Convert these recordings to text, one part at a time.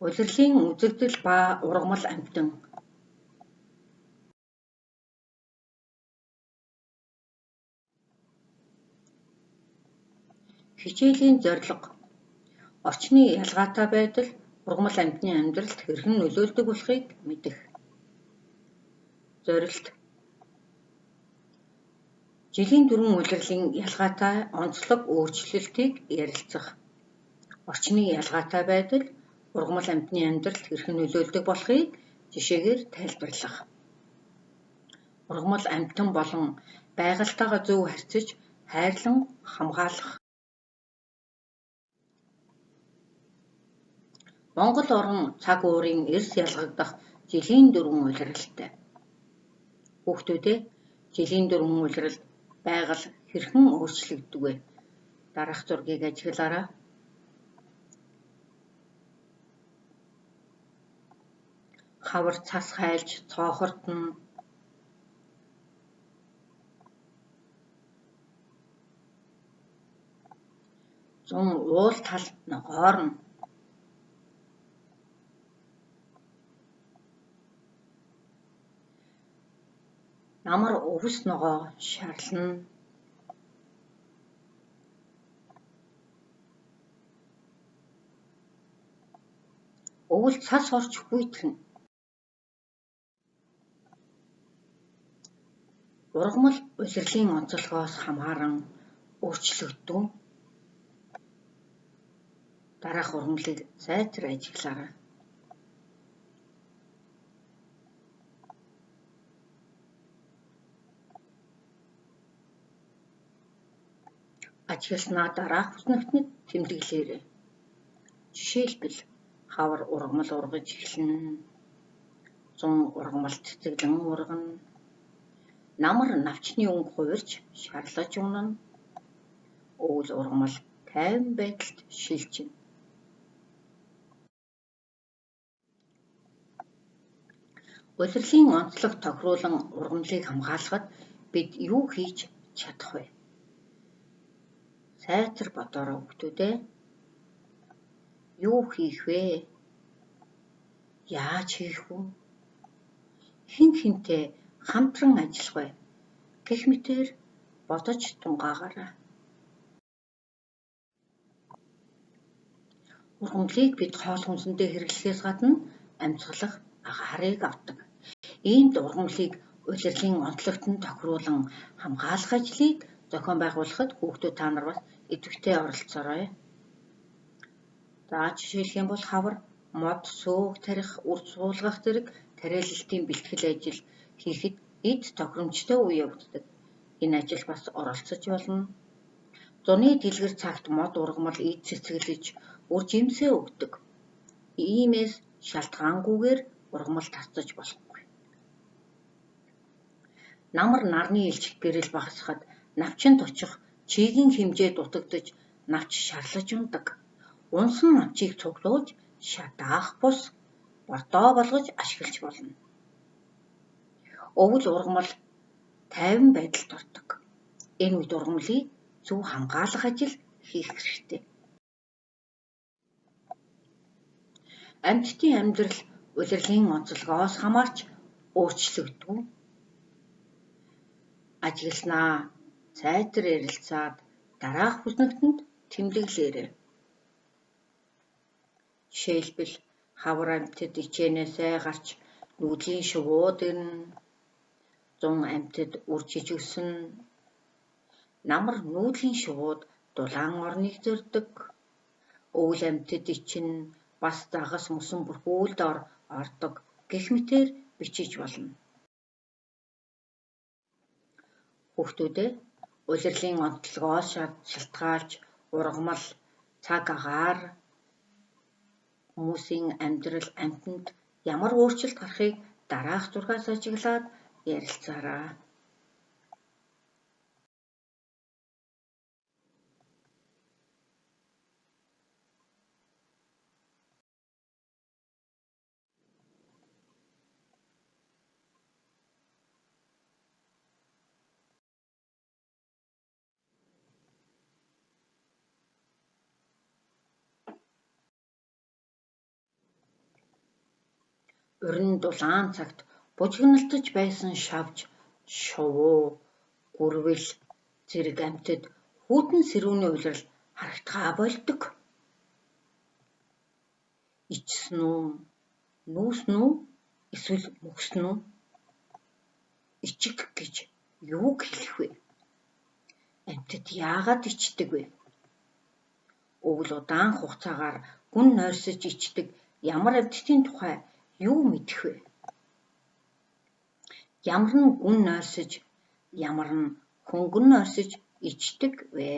Улирлын үзэгдэл ба ургамал амьтан. Хичээлийн зорилго. Орчны ялгаатай байдал ургамал амьтны амьдралд хэрхэн нөлөөлдөг болохыг мэдэх. Зорилт. Жилийн дөрвөн улирлын ялгаатай онцлог өөрчлөлтийг ярилцах. Орчны ялгаатай байдал ургамал амьтны амьдралд хэрхэн нөлөөлдөг болохыг жишээгээр тайлбарлах. Ургамал амьтан болон байгальтайгаа зөв харьцаж хайрлан хамгаалах. Монгол орн цаг уурын эрс ялгагдах жилийн дөрвөн улиралтай. Хүүхдүүдээ жилийн дөрвөн улиралд байгаль хэрхэн өөрчлөгддөг вэ? Дараах зургийг ажиглаарай. Хавар цас хайлж цоохортно. Зун уул тал ногоорно. Намар увс ногоо шарлана. Өвөл цас орч хүйтгэн. Ургамал улирлын онцлогоос хамааран өөрчлөгддөг. Дараах ургамлыг сайтар ажиглаарай. Ажигласнаа дараах бүснэгтнэд тэмдэглээрэй. Жишээлбэл хавар ургамал ургаж эхэлнэ. Зун ургамал цэцэглэн ургана. Намар навчны өнгө хувирч шарлаж унана. Өвөл ургамал тайван байдалд шилжинэ. Улирлын онцлог тохируулан ургамлыг хамгаалахад бид юу хийж чадах вэ? Сайтар бодоорой хүүхдүүдээ. Юу хийх вэ? Яаж хийх вэ? Хэн хэнтэй хамтран ажиллах вэ? Гэх мэтээр бодож тунгаагаарай. Ургамлыг бид хоол хүнсэндээ хэрэглэхээс гадна амьсгалах агаарыг авдаг. Иймд ургамлыг улирлын онцлогтод тохируулан хамгаалах ажлыг зохион байгуулахад хүүхдүүд та нар бас идэвхтэй оролцоорой. За жишээлх юм бол хавар, мод, сөөг тарих, үрд суулгах зэрэг тариалалтын бэлтгэл ажил хийхэд эд тохиромжтой үе явагддаг. Энэ ажил бас оролцож болно. Зуны дэлгэр цагт мод ургамал эд цэцгэлж үр жимсээ өгдөг. Иймээс шалтгаангүйгээр ургамал тасцаж болохгүй. Намар нарны илчилт гэрэл багасхад навчинд очих чигийн хэмжээ дутагдж навч шарлаж ундаг. Унсан навчийг цуглуулж шадаах бус бордоо болгож ашиглаж болно. Өвөл ургамал тайван байдалд ордог. Энэ үед ургамлыг зөв хамгаалах ажил хийх хэрэгтэй. Амьтдын амьдрал улирлын онцлогоос хамаарч өөрчлөгддөг. Ажигласнаа сайтар ярилцаад дараах бүснэгтэнд тэмдэглээрэй. Жишээлбэл хавар амьтад ичээнээсээ гарч нүүдлийн шувууд ирнэ. Зун амьтад үр жижигсэн. Намар нүүдлийн шувууд дулаан орныг зорьдог. Өвөл амьтад ичнэ, бас загас мөсөн бүрхүүлд ордог гэх мэтээр бичиж болно. Хүүхдүүдээ улирлын онцлогоос шалтгаалж ургамал, цаг агаар, хүмүүсийн амьдрал, амьтанд ямар өөрчлөлт гарахыг дараах зургаас ажиглаад ярилцаарай. Урин дулаан цагт бужигналтаж байсан шавж, шувуу, гүрвэл зэрэг амьтад хүйтэн сэрүүний улирал харагдахаа болдог. Ичсэн үү, нүүсэн үү, эсвэл мөксөн үү? Ичих гэж юуг хэлэх вэ? Амьтад яагаад ичдэг вэ? Өвөл удаан хугацаагаар гүн нойрсож ичдэг ямар амьтдын тухай юу мэдэх вэ? Ямар нь гүн нойрсож, ямар нь хөнгөн нойрсож ичдэг вэ?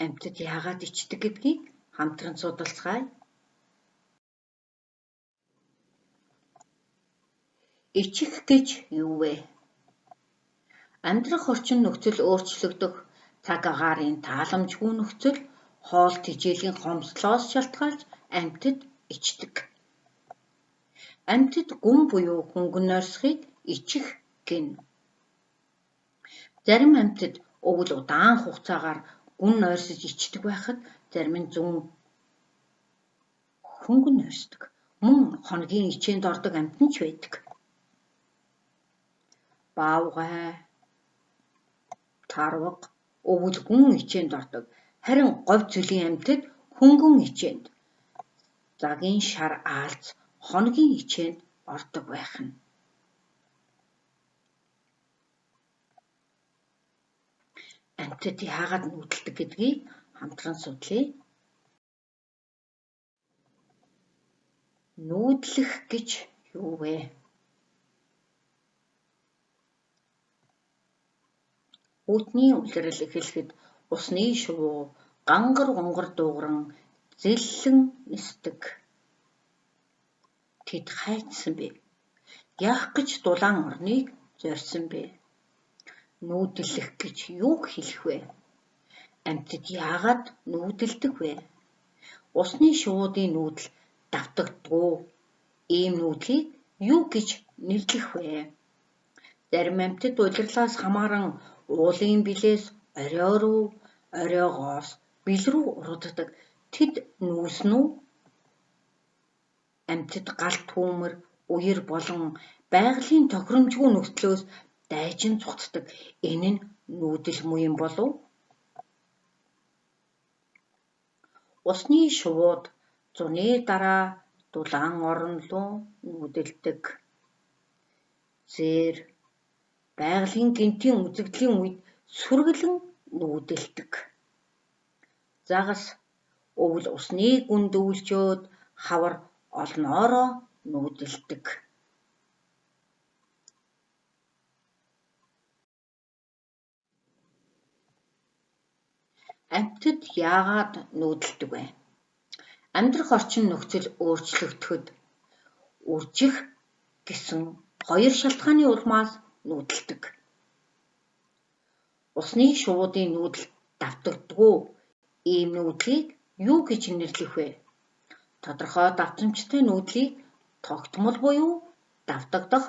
Амьтад яагаад ичдэг гэдгийг хамтран судалцгаая. Ичих гэж юу вэ? Амьдрах орчин нөхцөл өөрчлөгдөх, цаг агаарын тааламжгүй нөхцөл, хоол тэжээлийн хомслоос шалтгаалж амьтад ичдэг. Амьтад гүн буюу хөнгөн нойрсохыг ичих гэнэ. Зарим амьтад өвөл удаан хугацаагаар гүн нойрсож ичдэг байхад зарим нь зүүн хөнгөн нойрсдог. Мөн хоногийн ичээнд ордог амьтан ч байдаг. Баавгай, тарваг, өвөл гүн ичээнд ордог. Харин говь цөлийн амьтад хөнгөн ичээнд, загийн шар аалц хоногийн ичээнд ордог байх нь. Амьтад яагаад нүүдэлдэг гэдгийг хамтран судлая. Нүүдлэх гэж юу вэ? Хүйтний улирал эхлэхэд усны шувуу гангар гонгор дуугаран зэллэн нисдэг. Тэд хайцсан бэ? Яах гэж дулаан орныг зорьсон бэ? Нүүдлэх гэж юу хэлэх вэ? Амьтад яагаад нүүдэлдэг вэ? Усны шувуудын нүүдэл давтагддаггүй. Ийм нүүдлийг юу гэж нэрлэх вэ? Зарим амьтад улирлаас хамааран уулын билээс орой руу, оройгоос бил рүү урууддаг. Тэд нүүсэн үү? Амьтад галт түүмэр, үер болон байгалийн тохиромжгүй нөхцлөөс дайжин цугтдаг. Энэ нь нүүдэл муу юм болов? Усны шувууд зуны дараа дулаан орон руу нүүдэлдэг. Зээр байгалийн гэнэтийн үзэгдлийн үед сүргэлэн нүүдэлдэг. Загас өвөл усны гүнд өвлжөөд хавар олноороо нүүдэлдэг. Амьтад яагаад нүүдэлдэг вэ? Амьдрах орчин нөхцөл өөрчлөгдөхөд үржих гэсэн хоёр шалтгааны улмаас нүүдэлдэг. Усны шувуудын нүүдэл давтагддаггүй. Ийм нүүдлийг юу гэж нэрлэх вэ? Тодорхой давтамжтай нүүдлийг тогтмол буюу давтагдах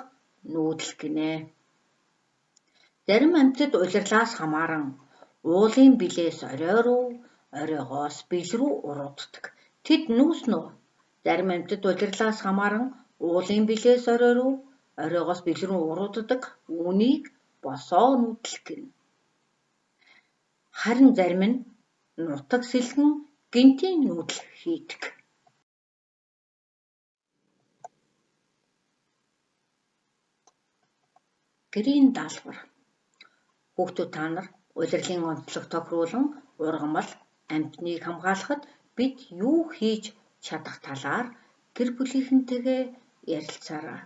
нүүдэл гинэ. Зарим амьтад улирлаас хамааран уулын билээс орой руу, оройгоос бил рүү урууддаг. Тэд нүүсэн үү? Зарим амьтад улирлаас хамааран уулын билээс орой руу, оройгоос бил рүү урууддаг. Үүнийг босоо нүүдэл гэнэ. Харин зарим нь нутаг сэлгэн гэнэтийн нүүдэл хийдэг. Гэрийн даалгавар. Хүүхдүүд та нар улирлын онцлог тохируулан ургамал амьтныг хамгаалахад бид юу хийж чадах талаар гэр бүлийнхэнтэйгээ ярилцаарай.